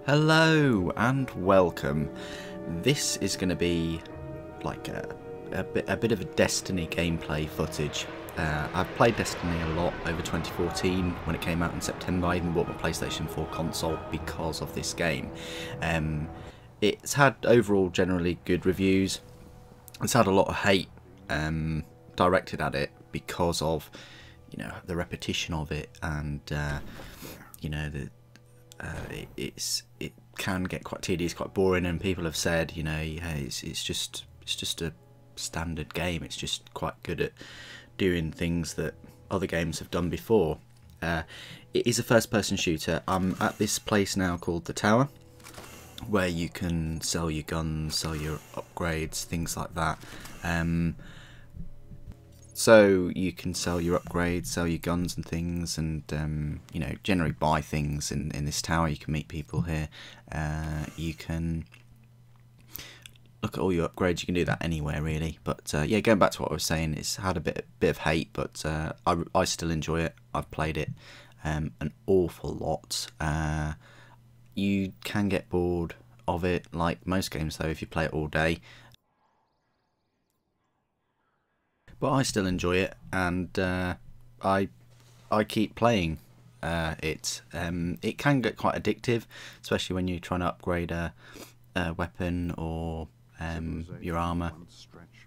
Hello and welcome. This is going to be like a bit of a Destiny gameplay footage. I've played Destiny a lot over 2014 when it came out in September. I even bought my PlayStation 4 console because of this game. It's had overall generally good reviews. It's had a lot of hate directed at it because of, you know, the repetition of it and you know, it can get quite tedious, quite boring, and people have said, you know, hey, it's just a standard game. It's just quite good at doing things that other games have done before. It is a first-person shooter. I'm at this place now called the Tower, where you can sell your guns, sell your upgrades, things like that. So you can sell your upgrades, sell your guns and things, and you know, generally buy things in this tower. You can meet people here. You can look at all your upgrades. You can do that anywhere really. But yeah, going back to what I was saying, it's had a bit of hate, but I still enjoy it. I've played it an awful lot. You can get bored of it, like most games though, if you play it all day. But I still enjoy it, and I keep playing it. It can get quite addictive, especially when you're trying to upgrade a weapon or your armour,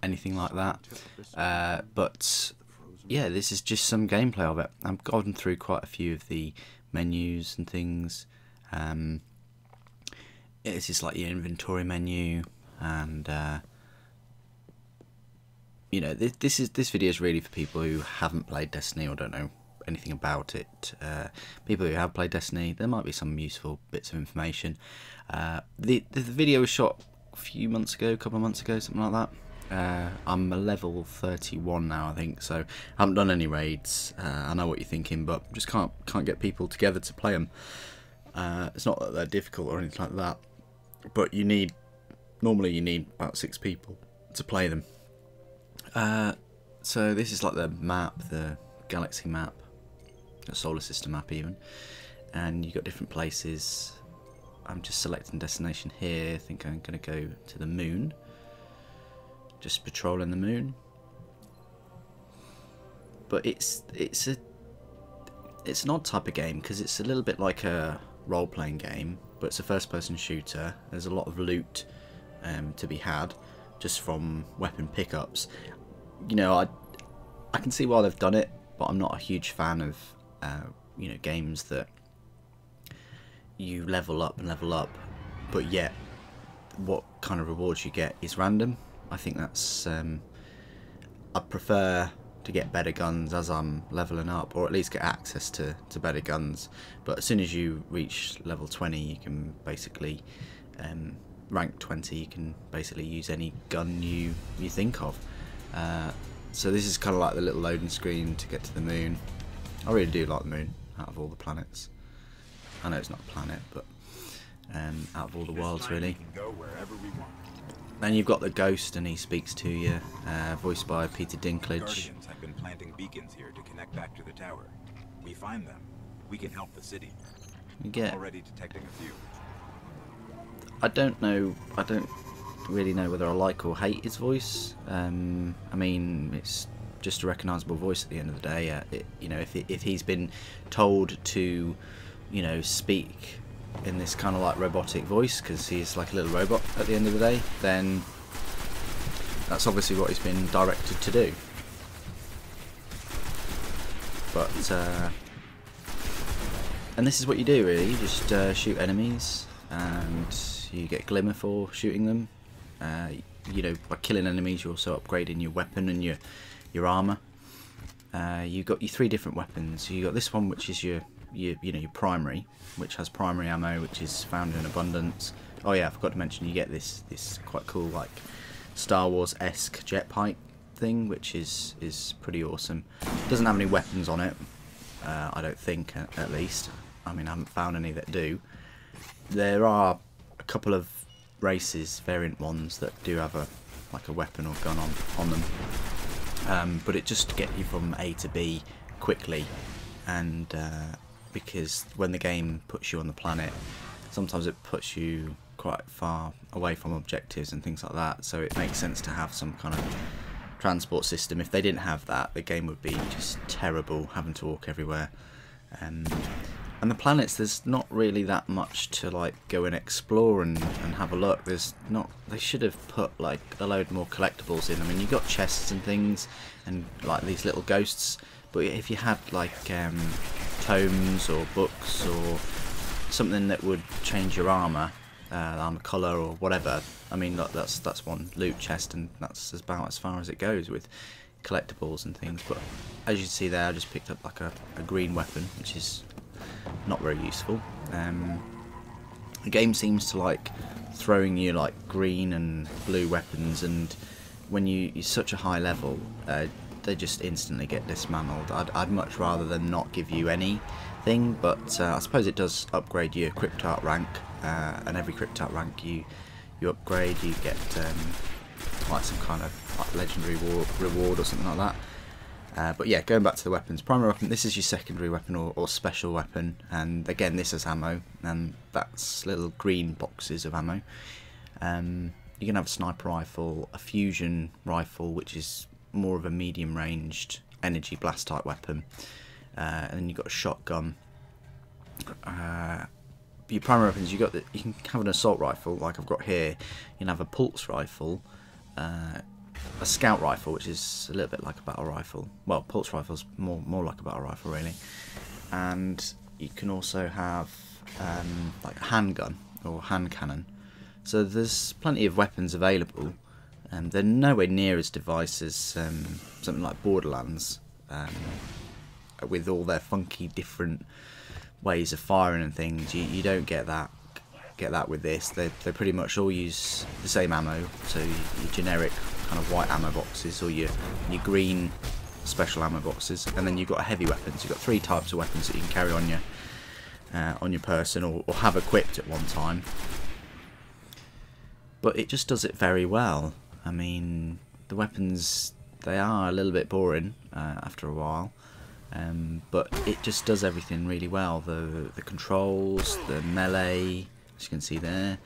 anything like that. But yeah, this is just some gameplay of it. I've gone through quite a few of the menus and things. It's just like your inventory menu, and you know, this video is really for people who haven't played Destiny or don't know anything about it. People who have played Destiny, there might be some useful bits of information. The video was shot a few months ago, a couple of months ago, something like that. I'm a level 31 now, I think, so I haven't done any raids. I know what you're thinking, but just can't get people together to play them. It's not that they're difficult or anything like that, but normally you need about 6 people to play them. So this is like the map, the galaxy map, the solar system map even, and you've got different places. I'm just selecting destination here. I think I'm going to go to the moon, just patrolling the moon. But it's an odd type of game because it's a little bit like a role-playing game, but it's a first-person shooter. There's a lot of loot to be had just from weapon pickups. You know, I can see why they've done it, but I'm not a huge fan of you know, games that you level up, but yet what kind of rewards you get is random. I think that's I prefer to get better guns as I'm leveling up, or at least get access to better guns. But as soon as you reach level 20, you can basically rank 20, you can basically use any gun you think of. So this is kind of like the little loading screen to get to the moon. I really do like the moon out of all the planets. I know it's not a planet, but out of all the worlds really. Then you've got the ghost, and he speaks to you, voiced by Peter Dinklage. Guardians have been planting beacons here to connect back to the tower. We find them, we can help the city. You get already detecting a few. I don't really know whether I like or hate his voice. I mean, it's just a recognisable voice at the end of the day. You know, if he's been told to, you know, speak in this kind of like robotic voice, because he's like a little robot at the end of the day, then that's obviously what he's been directed to do. But and this is what you do really. You just shoot enemies, and you get glimmer for shooting them. You know, by killing enemies, you're also upgrading your weapon and your armor. You've got your 3 different weapons. You got this one, which is your primary, which has primary ammo, which is found in abundance. Oh yeah, I forgot to mention, you get this quite cool like Star Wars-esque jet pipe thing, which is pretty awesome. It doesn't have any weapons on it, I don't think, at least. I mean, I haven't found any that do. There are a couple of races, variant ones, that do have a weapon or gun on them, but it just gets you from A to B quickly, and because when the game puts you on the planet, sometimes it puts you quite far away from objectives and things like that, so it makes sense to have some kind of transport system. If they didn't have that, the game would be just terrible, having to walk everywhere. And the planets, there's not really that much to like go and explore and have a look. There's not. They should have put like a load more collectibles in. I mean, you got chests and things, and like these little ghosts. But if you had like tomes or books or something that would change your armor colour or whatever, I mean, look, that's one loot chest, and that's about as far as it goes with collectibles and things. But as you can see there, I just picked up like a green weapon, which is not very useful. The game seems to like throwing you like green and blue weapons, and when you're such a high level, they just instantly get dismantled. I'd much rather than not give you anything, but I suppose it does upgrade your Cryptart rank, and every Cryptart rank you upgrade, you get like some kind of like legendary reward or something like that. But yeah, going back to the weapons, primary weapon, this is your secondary weapon or special weapon, and again this is ammo, and that's little green boxes of ammo. You can have a sniper rifle, a fusion rifle, which is more of a medium ranged energy blast type weapon, and then you've got a shotgun. Your primary weapons, you can have an assault rifle like I've got here. You can have a pulse rifle, a scout rifle, which is a little bit like a battle rifle. Well, pulse rifle's more like a battle rifle really. And you can also have like a handgun or hand cannon. So there's plenty of weapons available, and they're nowhere near as device as something like Borderlands, with all their funky different ways of firing and things. You don't get that with this. They pretty much all use the same ammo, so your generic kind of white ammo boxes or your green special ammo boxes, and then you've got heavy weapons. You've got 3 types of weapons that you can carry on your person or have equipped at one time. But it just does it very well. I mean, the weapons, they are a little bit boring after a while, but it just does everything really well. The controls, the melee, as you can see there.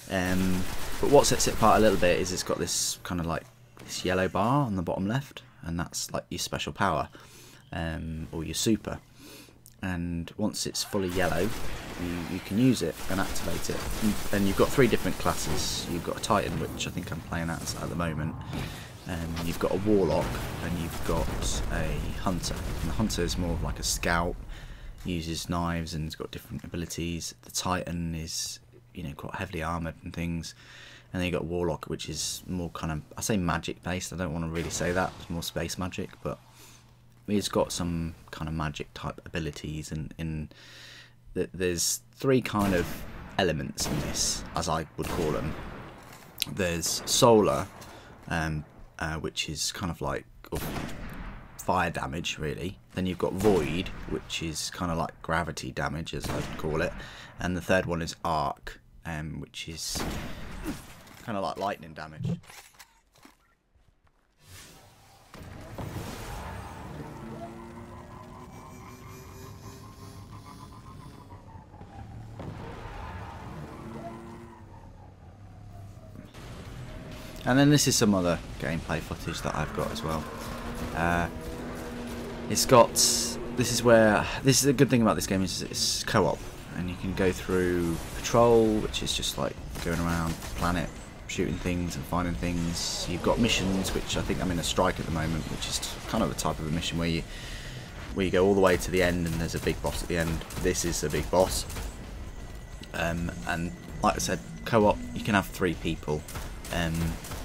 But what sets it apart a little bit is it's got this kind of like this yellow bar on the bottom left, and that's like your special power, or your super. And once it's fully yellow, you can use it and activate it. And you've got 3 different classes. You've got a Titan, which I think I'm playing at the moment. You've got a Warlock, and you've got a Hunter. And the Hunter is more of like a scout, uses knives and has got different abilities. The Titan is, you know, quite heavily armoured and things. And then you've got Warlock, which is more kind of, I say magic based, I don't want to really say that, it's more space magic, but he's got some kind of magic type abilities, and in there's 3 kind of elements in this, as I would call them. There's solar, which is kind of like fire damage really. Then you've got void, which is kind of like gravity damage, as I would call it, and the third one is arc, which is kind of like lightning damage. And then this is some other gameplay footage that I've got as well. This is a good thing about this game, is it's co-op, and you can go through patrol, which is just like going around the planet shooting things and finding things. You've got missions, which I think I'm in a strike at the moment, which is kind of a type of a mission where you go all the way to the end and there's a big boss at the end. This is a big boss, and like I said, co-op, you can have 3 people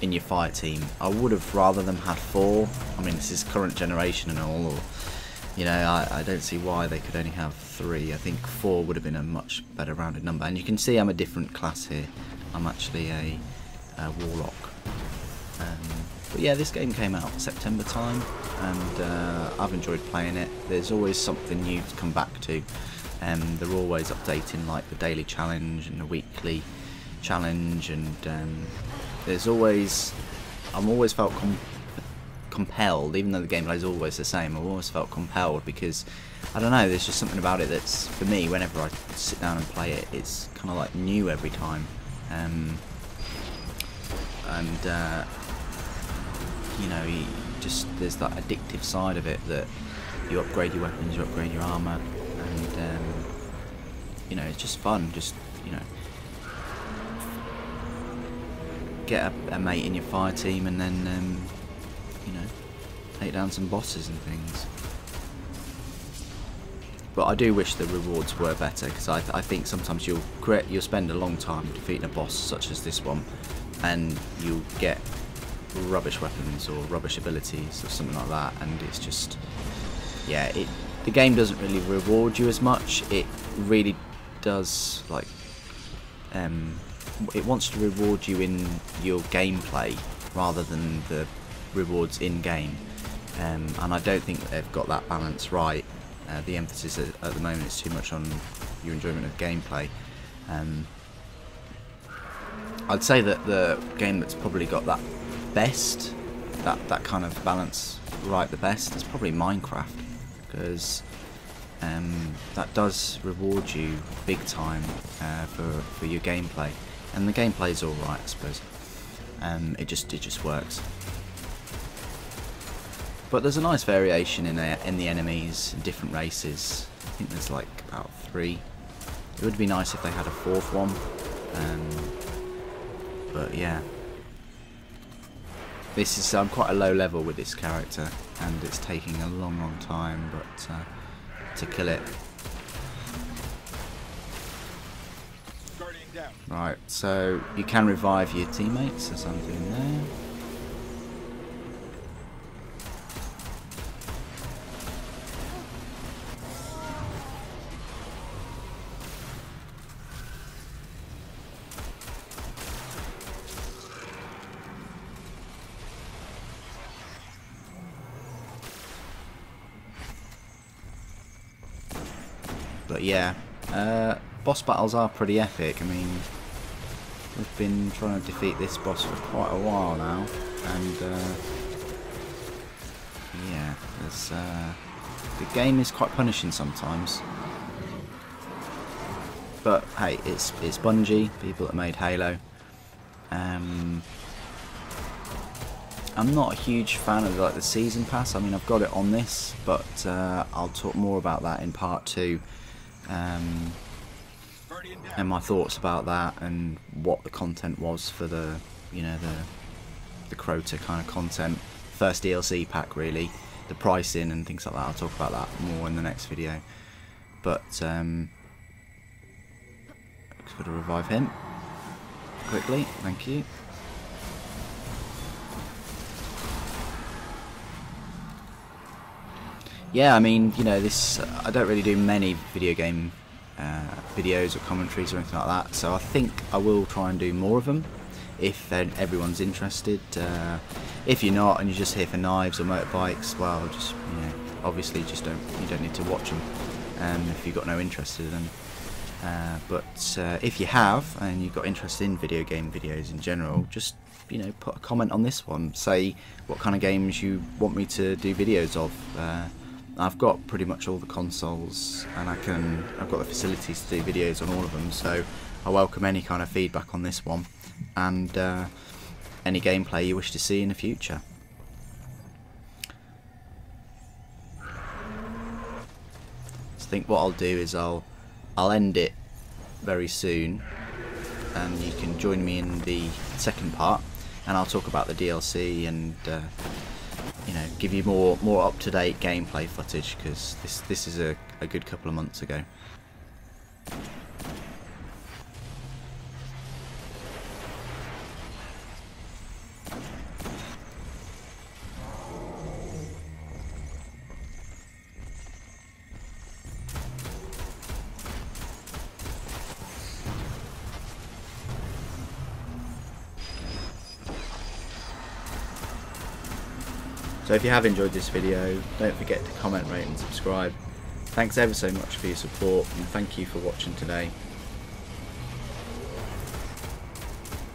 in your fire team. I would have rather them had 4. I mean, this is current generation and all, or, you know, I don't see why they could only have 3. I think 4 would have been a much better rounded number. And you can see I'm a different class here. I'm actually a Warlock. But yeah, this game came out September time, and I've enjoyed playing it. There's always something new to come back to. They're always updating, like the daily challenge and the weekly challenge, and I'm always felt compelled, even though the gameplay is always the same. I've always felt compelled because, I don't know, there's just something about it that's, for me, whenever I sit down and play it, it's kind of like new every time. You know, there's that addictive side of it, that you upgrade your weapons, you upgrade your armour, and you know, it's just fun. Just, you know, get a mate in your fire team, and then you know, take down some bosses and things. But I do wish the rewards were better, because I think sometimes you'll spend a long time defeating a boss such as this one, and you'll get rubbish weapons or rubbish abilities or something like that, and it's just, yeah, the game doesn't really reward you as much. It really does, like, it wants to reward you in your gameplay rather than the rewards in game, and I don't think that they've got that balance right. The emphasis at the moment is too much on your enjoyment of gameplay. I'd say that the game that's probably got that best, that kind of balance right the best, is probably Minecraft, because that does reward you big time for your gameplay, and the gameplay is all right, I suppose. It just works. But there's a nice variation in the enemies, different races. I think there's like about 3. It would be nice if they had a 4th one. But yeah, I'm quite a low level with this character, and it's taking a long time, but to kill it. Right, so you can revive your teammates, as I'm doing there. But yeah, boss battles are pretty epic. I mean, we've been trying to defeat this boss for quite a while now, and yeah, the game is quite punishing sometimes. But hey, it's Bungie, people that made Halo. I'm not a huge fan of like the season pass. I mean, I've got it on this, but I'll talk more about that in part 2. And my thoughts about that, and what the content was for the, you know, the Crota kind of content. First DLC pack, really, the pricing and things like that. I'll talk about that more in the next video. But got to revive him quickly. Thank you. Yeah, I mean, you know, I don't really do many video game videos or commentaries or anything like that, so I think I will try and do more of them if everyone's interested. If you're not, and you're just here for knives or motorbikes, well, just, you know, obviously you don't need to watch them if you've got no interest in them. But if you have, and you've got interest in video game videos in general, just, you know, put a comment on this one. Say what kind of games you want me to do videos of. I've got pretty much all the consoles, and I've got the facilities to do videos on all of them, so I welcome any kind of feedback on this one, and any gameplay you wish to see in the future. So I think what I'll do is I'll end it very soon, and you can join me in the second part, and I'll talk about the DLC and you know, give you more up-to-date gameplay footage, because this is a good couple of months ago. So if you have enjoyed this video, don't forget to comment, rate and subscribe. Thanks ever so much for your support, and thank you for watching today.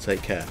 Take care.